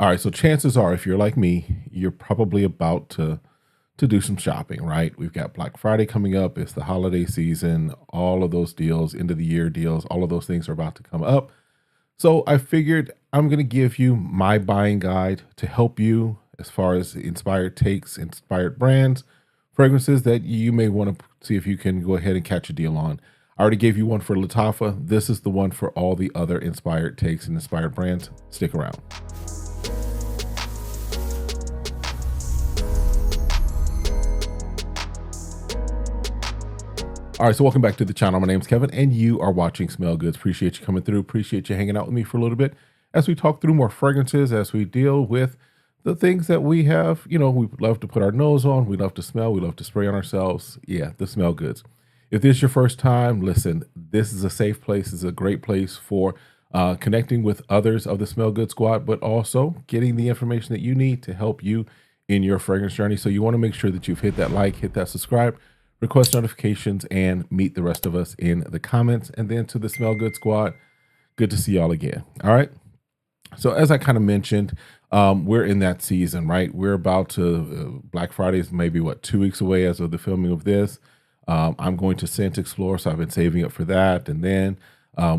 All right, so chances are, if you're like me, you're probably about to do some shopping, right? We've got Black Friday coming up. It's the holiday season. All of those deals, end of the year deals, all of those things are about to come up. So I figured I'm going to give you my buying guide to help you as far as inspired takes, inspired brands, fragrances that you may want to see if you can go ahead and catch a deal on. I already gave you one for Lattafa. This is the one for all the other inspired takes and inspired brands. Stick around. All right, so welcome back to the channel. My name's Kevin, and you are watching Smell Goods. Appreciate you coming through. Appreciate you hanging out with me for a little bit as we talk through more fragrances, as we deal with the things that we have. You know, we love to put our nose on, we love to smell, we love to spray on ourselves. Yeah, the Smell Goods. If this is your first time, listen, this is a safe place. This is a great place for connecting with others of the Smell Good Squad, but also getting the information that you need to help you in your fragrance journey. So you want to make sure that you've hit that like, hit that subscribe, request notifications, and meet the rest of us in the comments. And then to the Smell Good Squad, good to see y'all again. All right. So as I kind of mentioned, we're in that season, right? We're about to, Black Friday is maybe, 2 weeks away as of the filming of this. I'm going to Scent Explore, so I've been saving up for that. And then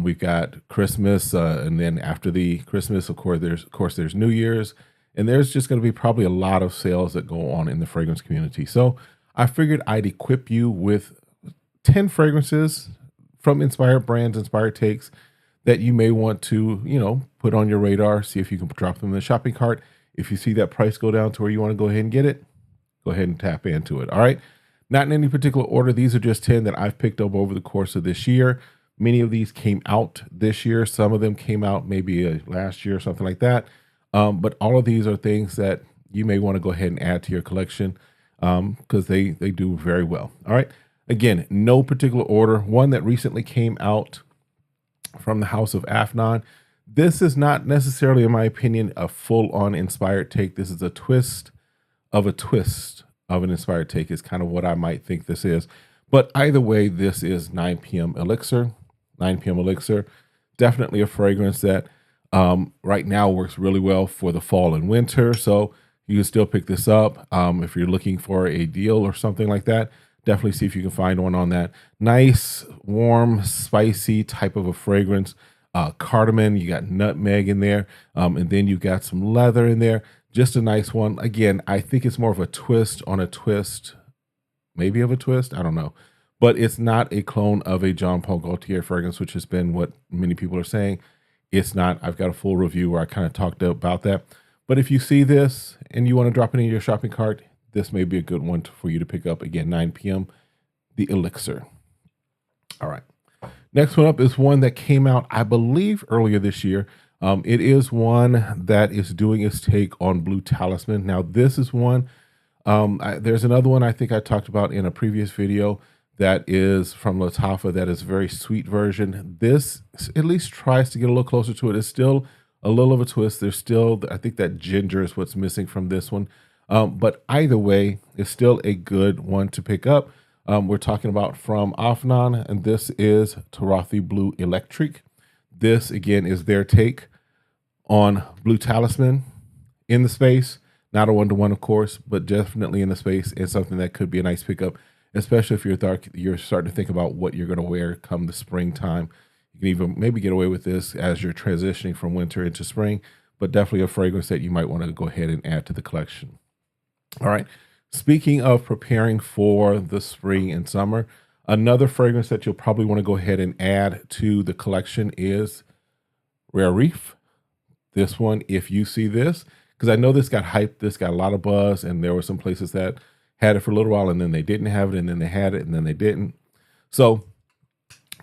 we've got Christmas, and then after the Christmas, of course, there's New Year's, and there's just going to be probably a lot of sales that go on in the fragrance community. So I figured I'd equip you with 10 fragrances from inspired brands, inspired takes that you may want to, put on your radar, see if you can drop them in the shopping cart. If you see that price go down to where you want to go ahead and get it, go ahead and tap into it. All right. Not in any particular order. These are just 10 that I've picked up over the course of this year. Many of these came out this year. Some of them came out maybe last year or something like that. But all of these are things that you may want to go ahead and add to your collection, because they do very well. All right. Again, no particular order. One that recently came out from the House of Afnan. This is not necessarily, in my opinion, a full-on inspired take. This is a twist of an inspired take is kind of what I might think this is. But either way, this is 9 p.m. Elixir. 9 p.m. Elixir. Definitely a fragrance that right now works really well for the fall and winter. So you can still pick this up. If you're looking for a deal or something like that, definitely see if you can find one on that. Nice, warm, spicy type of a fragrance. Cardamom, you got nutmeg in there, and then you got some leather in there. Just a nice one. Again, I think it's more of a twist on a twist, maybe of a twist. I don't know. But it's not a clone of a Jean Paul Gaultier fragrance, which has been what many people are saying. It's not. I've got a full review where I kind of talked about that. But if you see this and you want to drop it in your shopping cart, this may be a good one for you to pick up. Again, 9 p.m., the Elixir. All right. Next one up is one that came out, I believe, earlier this year. It is one that is doing its take on Blue Talisman. Now, this is one. There's another one I think I talked about in a previous video that is from Lattafa that is a very sweet version. This at least tries to get a little closer to it. It's still a little of a twist. There's still, I think that ginger is what's missing from this one. But either way, it's still a good one to pick up. We're talking about from Afnan, and this is Turathi Blue Electrique. This, again, is their take on Blue Talisman in the space. Not a one-to-one, of course, but definitely in the space, and something that could be a nice pickup, especially if you're starting to think about what you're going to wear come the springtime. You can even maybe get away with this as you're transitioning from winter into spring, but definitely a fragrance that you might want to go ahead and add to the collection. All right. Speaking of preparing for the spring and summer, another fragrance that you'll probably want to go ahead and add to the collection is Reef. This one, if you see this, because I know this got hyped, this got a lot of buzz, and there were some places that had it for a little while, and then they didn't have it, and then they had it, and then they didn't. So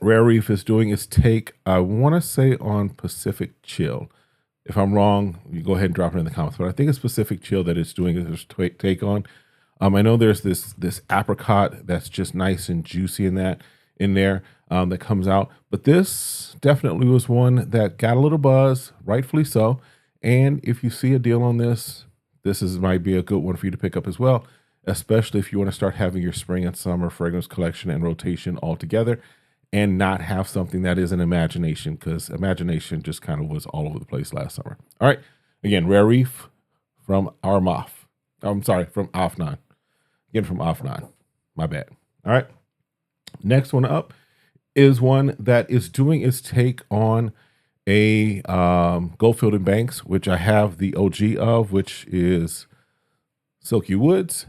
Reef is doing its take, I want to say, on Pacific Chill. If I'm wrong, you go ahead and drop it in the comments, but I think it's Pacific Chill that it's doing its take on. I know there's this apricot that's just nice and juicy in there that comes out, but this definitely was one that got a little buzz, rightfully so. And if you see a deal on this, might be a good one for you to pick up as well, especially if you want to start having your spring and summer fragrance collection and rotation all together, and not have something that is an imagination, because imagination just kind of was all over the place last summer. All right. Again, Rare Reef from Armoff. I'm sorry, from Afnan. Again, from Afnan. My bad. All right. Next one up is one that is doing its take on a Goldfield and Banks, which I have the OG of, which is Silky Woods.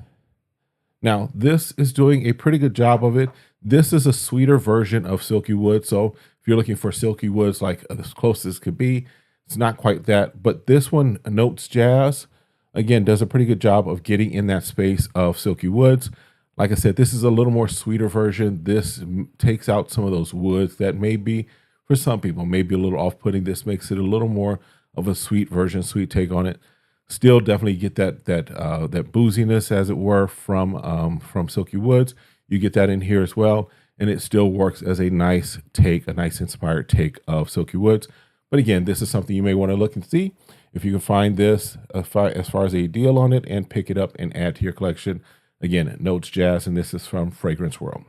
Now, this is doing a pretty good job of it. This is a sweeter version of Silky Woods. So if you're looking for Silky Woods, like as close as could be, it's not quite that. But this one, Notes Jazz, again, does a pretty good job of getting in that space of Silky Woods. Like I said, this is a little more sweeter version. This takes out some of those woods that may be, for some people, maybe a little off-putting. This makes it a little more of a sweet version, sweet take on it. Still definitely get that booziness, as it were, from Silky Woods. You get that in here as well, and it still works as a nice take, a nice inspired take of Silky Woods. But again, this is something you may want to look and see if you can find this as far as a deal on it and pick it up and add to your collection. Again, Notes Jazz, and this is from Fragrance World.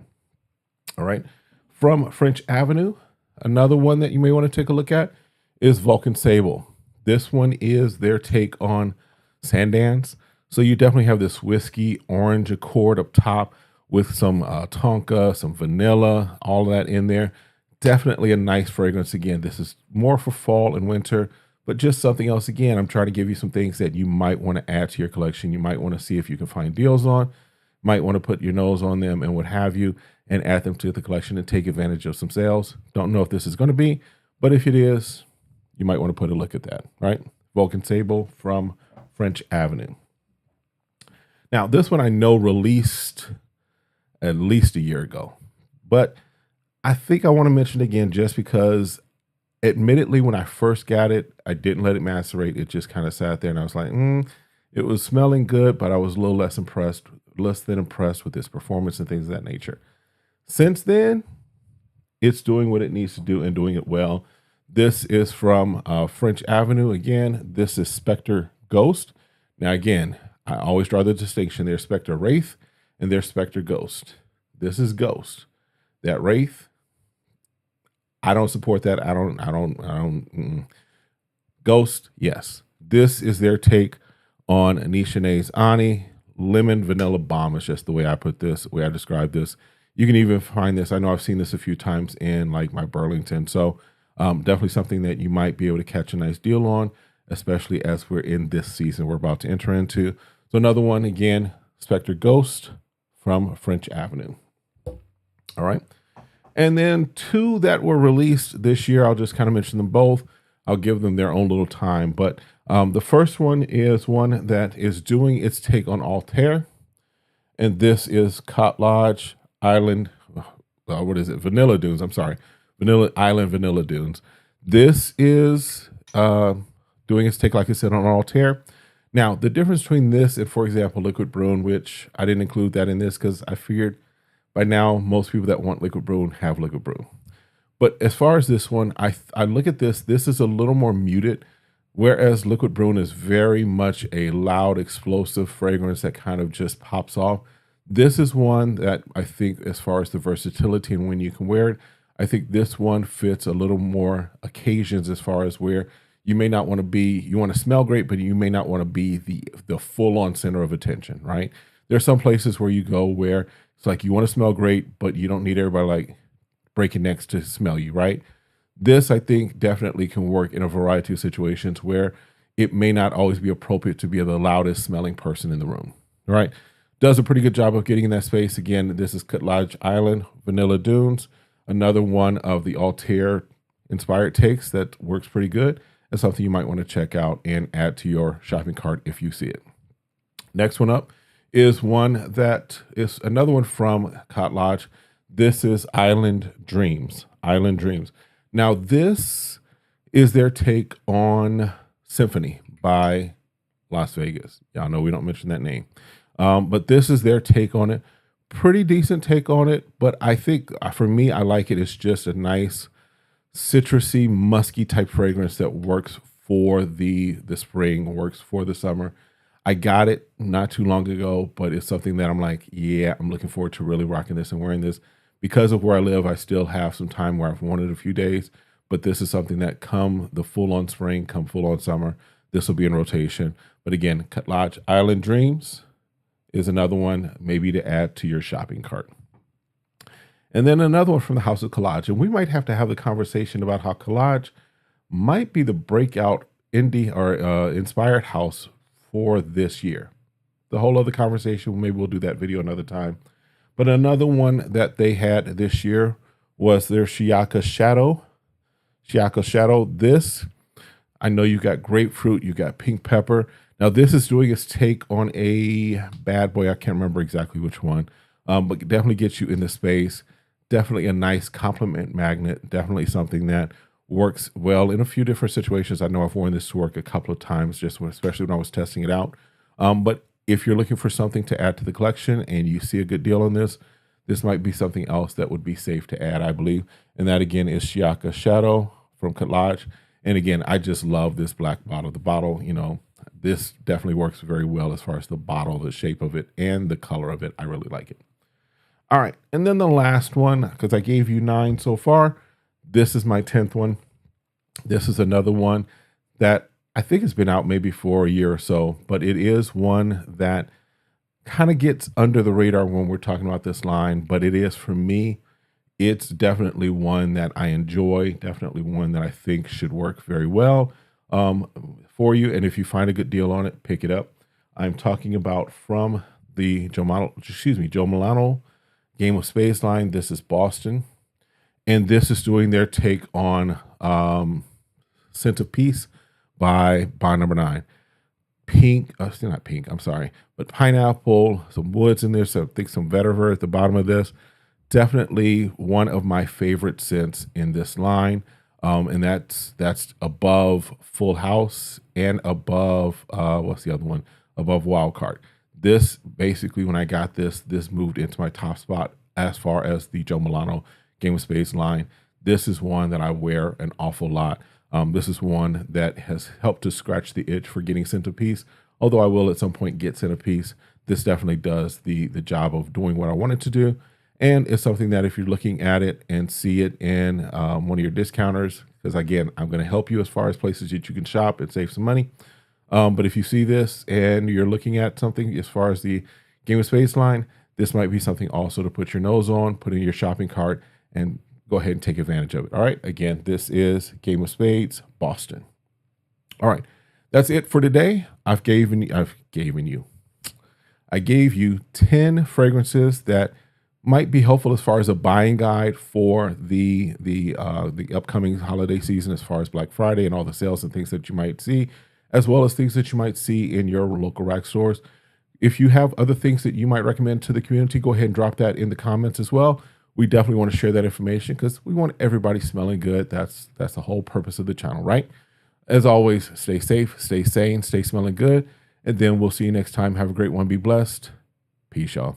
All right. From French Avenue, another one that you may want to take a look at is Vulcan Sable. This one is their take on Sandans. So you definitely have this whiskey orange accord up top with some tonka, some vanilla, all of that in there. Definitely a nice fragrance. Again, this is more for fall and winter, but just something else. Again, I'm trying to give you some things that you might want to add to your collection. You might want to see if you can find deals on, might want to put your nose on them and what have you, and add them to the collection and take advantage of some sales. Don't know if this is going to be, but if it is, you might want to put a look at that, right? Vulcan Sable from French Avenue. Now, this one I know released at least a year ago, but I think I want to mention it again just because, admittedly, when I first got it, I didn't let it macerate. It just kind of sat there, and I was like, it was smelling good, but I was a little less than impressed with its performance and things of that nature. Since then, it's doing what it needs to do and doing it well. This is from French Avenue. Again, this is Spectre Ghost. Now, again, I always draw the distinction. There's Spectre Wraith and there's Spectre Ghost. This is Ghost. That Wraith, I don't support that. I don't. Ghost, yes. This is their take on Anishine's Ani. Lemon Vanilla Bomb is just the way I put this, the way I describe this. You can even find this. I know I've seen this a few times in like my Burlington. So definitely something that you might be able to catch a nice deal on, especially as we're in this season we're about to enter into. So another one, again, Spectre Ghost from French Avenue. All right. And then two that were released this year, I'll just kind of mention them both. I'll give them their own little time. But the first one is one that is doing its take on Altair. And this is Cot Lodge Island. Vanilla Dunes. I'm sorry. Vanilla Island Vanilla Dunes. This is doing its take, like I said, on Altair. Now, the difference between this and, for example, Liquid Bruin, which I didn't include that in this because I figured by now most people that want Liquid Bruin have Liquid Bruin. But as far as this one, I look at this is a little more muted, whereas Liquid Bruin is very much a loud, explosive fragrance that kind of just pops off. This is one that I think, as far as the versatility and when you can wear it, I think this one fits a little more occasions, as far as where you may not want to be, you want to smell great, but you may not want to be the full-on center of attention, right? There's some places where you go where it's like you want to smell great, but you don't need everybody like breaking necks to smell you, right? This, I think, definitely can work in a variety of situations where it may not always be appropriate to be the loudest smelling person in the room, right? Does a pretty good job of getting in that space. Again, this is Cot Lodge Island Vanilla Dunes, another one of the Altair inspired takes that works pretty good. It's something you might want to check out and add to your shopping cart if you see it. Next one up is one that is another one from Cot Lodge. This is Island Dreams. Island Dreams. Now, this is their take on Symphony by Las Vegas. Y'all know we don't mention that name. But this is their take on it. Pretty decent take on it. But I think, for me, I like it. It's just a nice citrusy, musky type fragrance that works for the spring, works for the summer. I got it not too long ago, but it's something that I'm like, yeah, I'm looking forward to really rocking this and wearing this. Because of where I live, I still have some time where I've worn it a few days, but this is something that come the full-on spring, come full-on summer, this will be in rotation. But again, Lodge Island Dreams is another one maybe to add to your shopping cart. And then another one from the House of Collage. And we might have to have the conversation about how Collage might be the breakout indie or inspired house for this year. The whole other conversation, maybe we'll do that video another time. But another one that they had this year was their Shiyaka Shadow. Shiyaka Shadow. This, I know you got grapefruit, you got pink pepper. Now this is doing its take on a bad boy. I can't remember exactly which one, but definitely gets you in the space. Definitely a nice compliment magnet. Definitely something that works well in a few different situations. I know I've worn this to work a couple of times, especially when I was testing it out. But if you're looking for something to add to the collection and you see a good deal on this, this might be something else that would be safe to add, I believe. And that again is Shiyaka Shadow from Collage. And again, I just love this black bottle. The bottle, you know, this definitely works very well as far as the bottle, the shape of it, and the color of it. I really like it. All right, and then the last one, because I gave you 9 so far, this is my 10th one. This is another one that I think has been out maybe for a year or so, but it is one that kind of gets under the radar when we're talking about this line, but it is, for me, it's definitely one that I enjoy, definitely one that I think should work very well for you. And if you find a good deal on it, pick it up. I'm talking about from the Joe Milano Game of Spades line. This is Boston, and this is doing their take on Scent of Peace by Bond Number 9. Pink, still not pink, I'm sorry, but pineapple, some woods in there, so I think some vetiver at the bottom of this. Definitely one of my favorite scents in this line, and that's above Full House and above what's the other one? Above Wild Card. This basically, when I got this moved into my top spot as far as the Joe Milano Game of Spades line. This is one that I wear an awful lot. This is one that has helped to scratch the itch for getting centerpiece. Although I will at some point get centerpiece, this definitely does the job of doing what I want it to do. And it's something that if you're looking at it and see it in one of your discounters, because again, I'm going to help you as far as places that you can shop and save some money. But if you see this and you're looking at something as far as the Game of Spades line, this might be something also to put your nose on, put in your shopping cart, and go ahead and take advantage of it. All right. Again, this is Game of Spades, Boston. All right. That's it for today. I gave you 10 fragrances that might be helpful as far as a buying guide for the upcoming holiday season, as far as Black Friday and all the sales and things that you might see, as well as things that you might see in your local rack stores. If you have other things that you might recommend to the community, go ahead and drop that in the comments as well. We definitely want to share that information because we want everybody smelling good. That's the whole purpose of the channel, right? As always, stay safe, stay sane, stay smelling good, and then we'll see you next time. Have a great one. Be blessed. Peace, y'all.